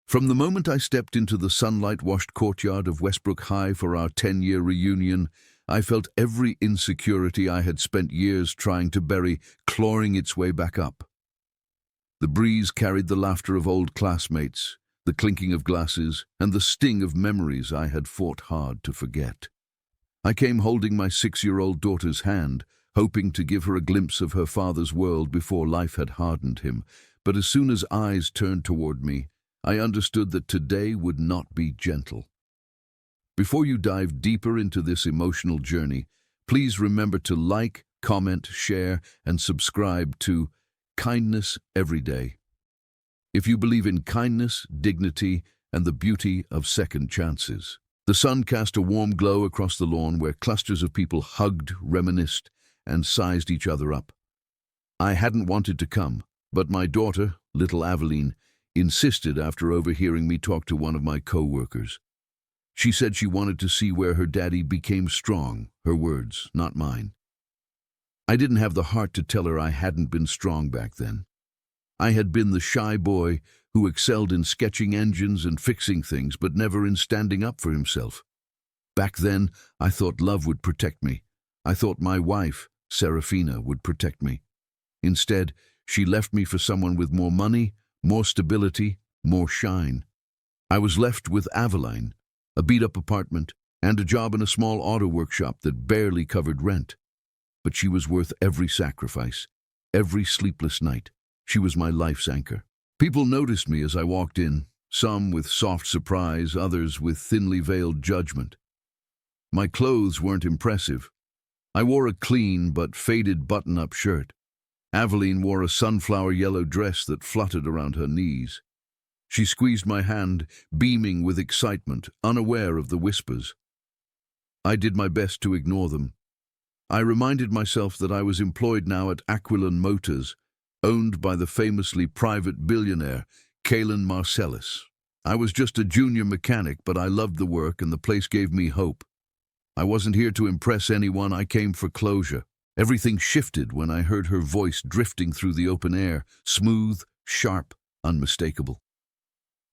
From the moment I stepped into the sunlight-washed courtyard of Westbrook High for our 10-year reunion, I felt every insecurity I had spent years trying to bury clawing its way back up. The breeze carried the laughter of old classmates, the clinking of glasses, and the sting of memories I had fought hard to forget. I came holding my 6-year-old daughter's hand, hoping to give her a glimpse of her father's world before life had hardened him, but as soon as eyes turned toward me, I understood that today would not be gentle. Before you dive deeper into this emotional journey, please remember to like, comment, share, and subscribe to Kindness Every Day. If you believe in kindness, dignity, and the beauty of second chances. The sun cast a warm glow across the lawn where clusters of people hugged, reminisced, and sized each other up. I hadn't wanted to come, but my daughter, little Aveline, insisted after overhearing me talk to one of my co-workers. She said she wanted to see where her daddy became strong, her words, not mine. I didn't have the heart to tell her I hadn't been strong back then. I had been the shy boy who excelled in sketching engines and fixing things, but never in standing up for himself. Back then, I thought love would protect me. I thought my wife, Serafina, would protect me. Instead, she left me for someone with more money, more stability, more shine. I was left with Aveline, a beat-up apartment, and a job in a small auto workshop that barely covered rent. But she was worth every sacrifice, every sleepless night. She was my life's anchor. People noticed me as I walked in, some with soft surprise, others with thinly veiled judgment. My clothes weren't impressive. I wore a clean but faded button-up shirt. Aveline wore a sunflower yellow dress that fluttered around her knees. She squeezed my hand, beaming with excitement, unaware of the whispers. I did my best to ignore them. I reminded myself that I was employed now at Aquilon Motors, owned by the famously private billionaire, Kalen Marcellus. I was just a junior mechanic, but I loved the work and the place gave me hope. I wasn't here to impress anyone, I came for closure. Everything shifted when I heard her voice drifting through the open air, smooth, sharp, unmistakable.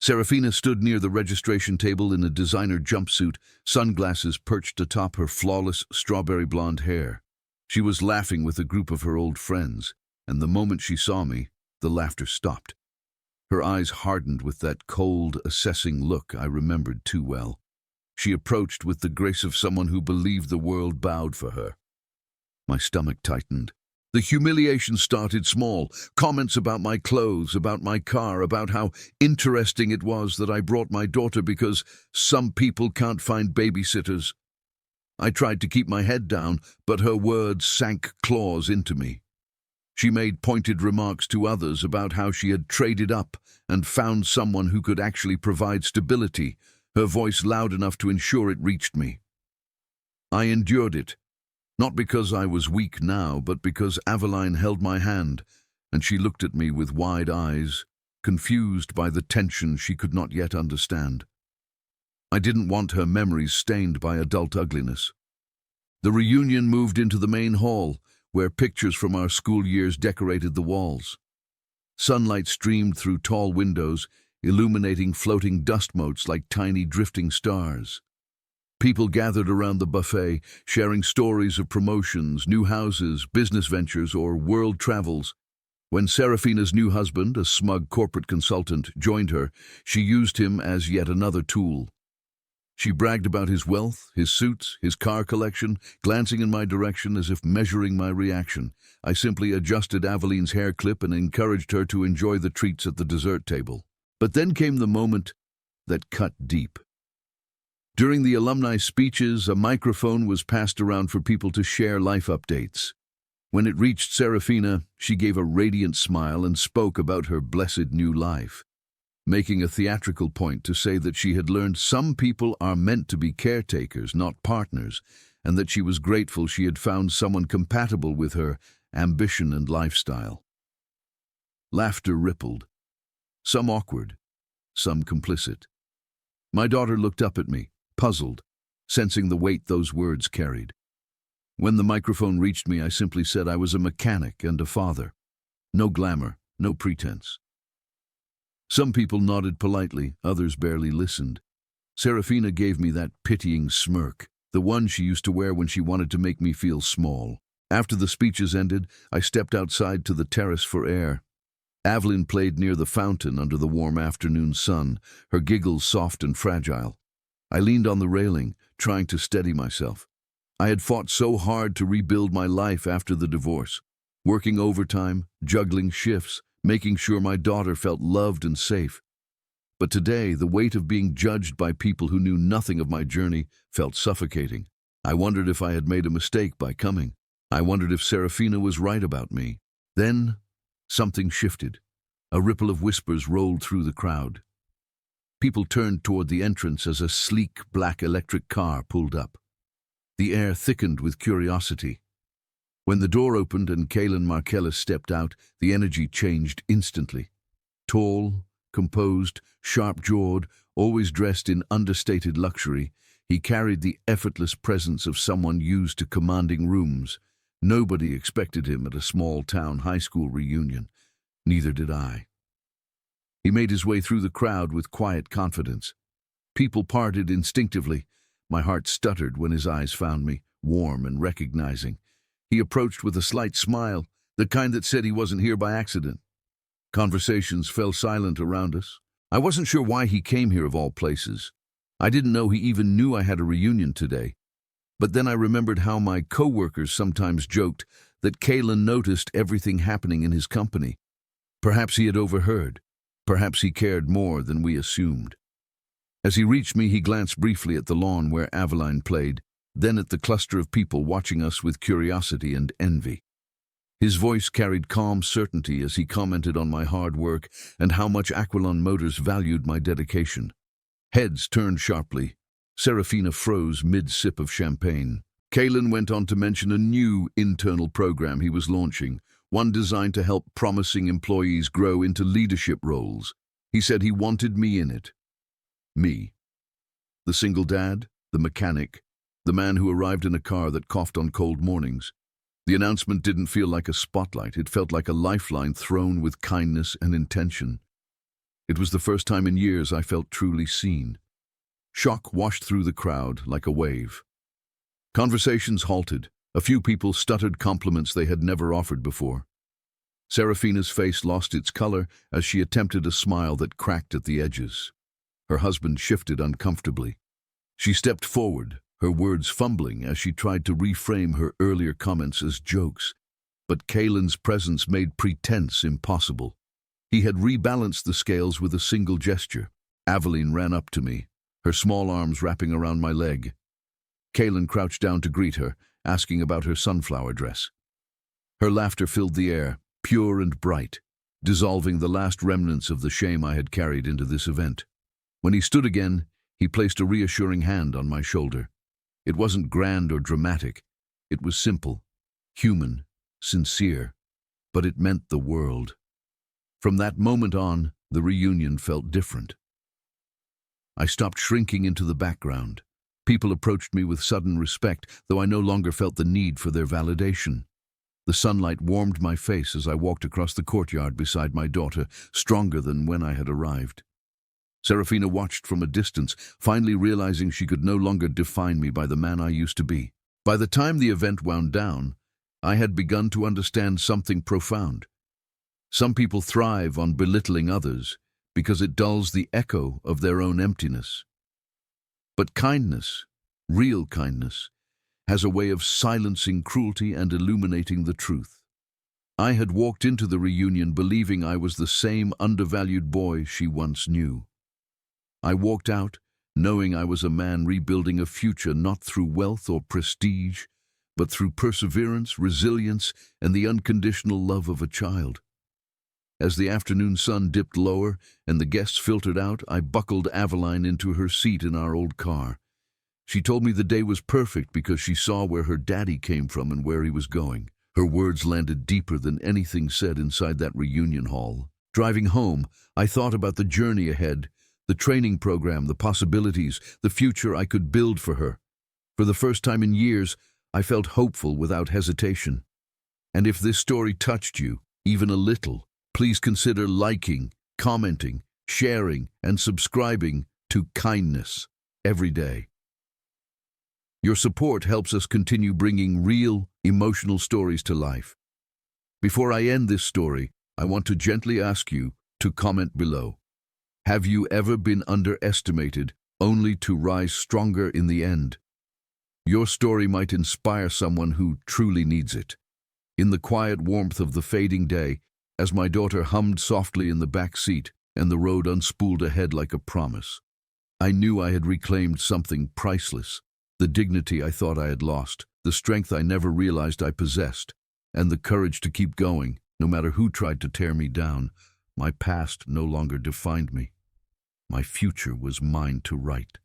Serafina stood near the registration table in a designer jumpsuit, sunglasses perched atop her flawless strawberry blonde hair. She was laughing with a group of her old friends, and the moment she saw me, the laughter stopped. Her eyes hardened with that cold, assessing look I remembered too well. She approached with the grace of someone who believed the world bowed for her. My stomach tightened. The humiliation started small. Comments about my clothes, about my car, about how interesting it was that I brought my daughter because some people can't find babysitters. I tried to keep my head down, but her words sank claws into me. She made pointed remarks to others about how she had traded up and found someone who could actually provide stability, her voice loud enough to ensure it reached me. I endured it. Not because I was weak now, but because Aveline held my hand, and she looked at me with wide eyes, confused by the tension she could not yet understand. I didn't want her memories stained by adult ugliness. The reunion moved into the main hall, where pictures from our school years decorated the walls. Sunlight streamed through tall windows, illuminating floating dust motes like tiny drifting stars. People gathered around the buffet, sharing stories of promotions, new houses, business ventures, or world travels. When Serafina's new husband, a smug corporate consultant, joined her, she used him as yet another tool. She bragged about his wealth, his suits, his car collection, glancing in my direction as if measuring my reaction. I simply adjusted Aveline's hair clip and encouraged her to enjoy the treats at the dessert table. But then came the moment that cut deep. During the alumni speeches, a microphone was passed around for people to share life updates. When it reached Serafina, she gave a radiant smile and spoke about her blessed new life, making a theatrical point to say that she had learned some people are meant to be caretakers, not partners, and that she was grateful she had found someone compatible with her ambition and lifestyle. Laughter rippled, some awkward, some complicit. My daughter looked up at me, puzzled, sensing the weight those words carried. When the microphone reached me, I simply said I was a mechanic and a father. No glamour, no pretense. Some people nodded politely, others barely listened. Serafina gave me that pitying smirk, the one she used to wear when she wanted to make me feel small. After the speeches ended, I stepped outside to the terrace for air. Evelyn played near the fountain under the warm afternoon sun, her giggles soft and fragile. I leaned on the railing, trying to steady myself. I had fought so hard to rebuild my life after the divorce, working overtime, juggling shifts, making sure my daughter felt loved and safe. But today, the weight of being judged by people who knew nothing of my journey felt suffocating. I wondered if I had made a mistake by coming. I wondered if Serafina was right about me. Then, something shifted. A ripple of whispers rolled through the crowd. People turned toward the entrance as a sleek black electric car pulled up. The air thickened with curiosity. When the door opened and Kaylin Markellis stepped out, the energy changed instantly. Tall, composed, sharp-jawed, always dressed in understated luxury, he carried the effortless presence of someone used to commanding rooms. Nobody expected him at a small-town high school reunion. Neither did I. He made his way through the crowd with quiet confidence. People parted instinctively. My heart stuttered when his eyes found me, warm and recognizing. He approached with a slight smile, the kind that said he wasn't here by accident. Conversations fell silent around us. I wasn't sure why he came here of all places. I didn't know he even knew I had a reunion today. But then I remembered how my co-workers sometimes joked that Kaylin noticed everything happening in his company. Perhaps he had overheard. Perhaps he cared more than we assumed. As he reached me, he glanced briefly at the lawn where Aveline played, then at the cluster of people watching us with curiosity and envy. His voice carried calm certainty as he commented on my hard work and how much Aquilon Motors valued my dedication. Heads turned sharply. Serafina froze mid-sip of champagne. Kaylin went on to mention a new internal program he was launching, one designed to help promising employees grow into leadership roles. He said he wanted me in it. Me. The single dad, the mechanic, the man who arrived in a car that coughed on cold mornings. The announcement didn't feel like a spotlight. It felt like a lifeline thrown with kindness and intention. It was the first time in years I felt truly seen. Shock washed through the crowd like a wave. Conversations halted. A few people stuttered compliments they had never offered before. Serafina's face lost its color as she attempted a smile that cracked at the edges. Her husband shifted uncomfortably. She stepped forward, her words fumbling as she tried to reframe her earlier comments as jokes. But Kaylin's presence made pretense impossible. He had rebalanced the scales with a single gesture. Aveline ran up to me, her small arms wrapping around my leg. Kaylin crouched down to greet her, asking about her sunflower dress. Her laughter filled the air, pure and bright, dissolving the last remnants of the shame I had carried into this event. When he stood again, he placed a reassuring hand on my shoulder. It wasn't grand or dramatic. It was simple, human, sincere, but it meant the world. From that moment on, the reunion felt different. I stopped shrinking into the background. People approached me with sudden respect, though I no longer felt the need for their validation. The sunlight warmed my face as I walked across the courtyard beside my daughter, stronger than when I had arrived. Serafina watched from a distance, finally realizing she could no longer define me by the man I used to be. By the time the event wound down, I had begun to understand something profound. Some people thrive on belittling others because it dulls the echo of their own emptiness. But kindness, real kindness, has a way of silencing cruelty and illuminating the truth. I had walked into the reunion believing I was the same undervalued boy she once knew. I walked out knowing I was a man rebuilding a future not through wealth or prestige, but through perseverance, resilience, and the unconditional love of a child. As the afternoon sun dipped lower and the guests filtered out, I buckled Aveline into her seat in our old car. She told me the day was perfect because she saw where her daddy came from and where he was going. Her words landed deeper than anything said inside that reunion hall. Driving home, I thought about the journey ahead, the training program, the possibilities, the future I could build for her. For the first time in years, I felt hopeful without hesitation. And if this story touched you, even a little, please consider liking, commenting, sharing, and subscribing to kindness every day. Your support helps us continue bringing real, emotional stories to life. Before I end this story, I want to gently ask you to comment below. Have you ever been underestimated only to rise stronger in the end? Your story might inspire someone who truly needs it. In the quiet warmth of the fading day, as my daughter hummed softly in the back seat and the road unspooled ahead like a promise, I knew I had reclaimed something priceless, the dignity I thought I had lost, the strength I never realized I possessed, and the courage to keep going, no matter who tried to tear me down. My past no longer defined me. My future was mine to write.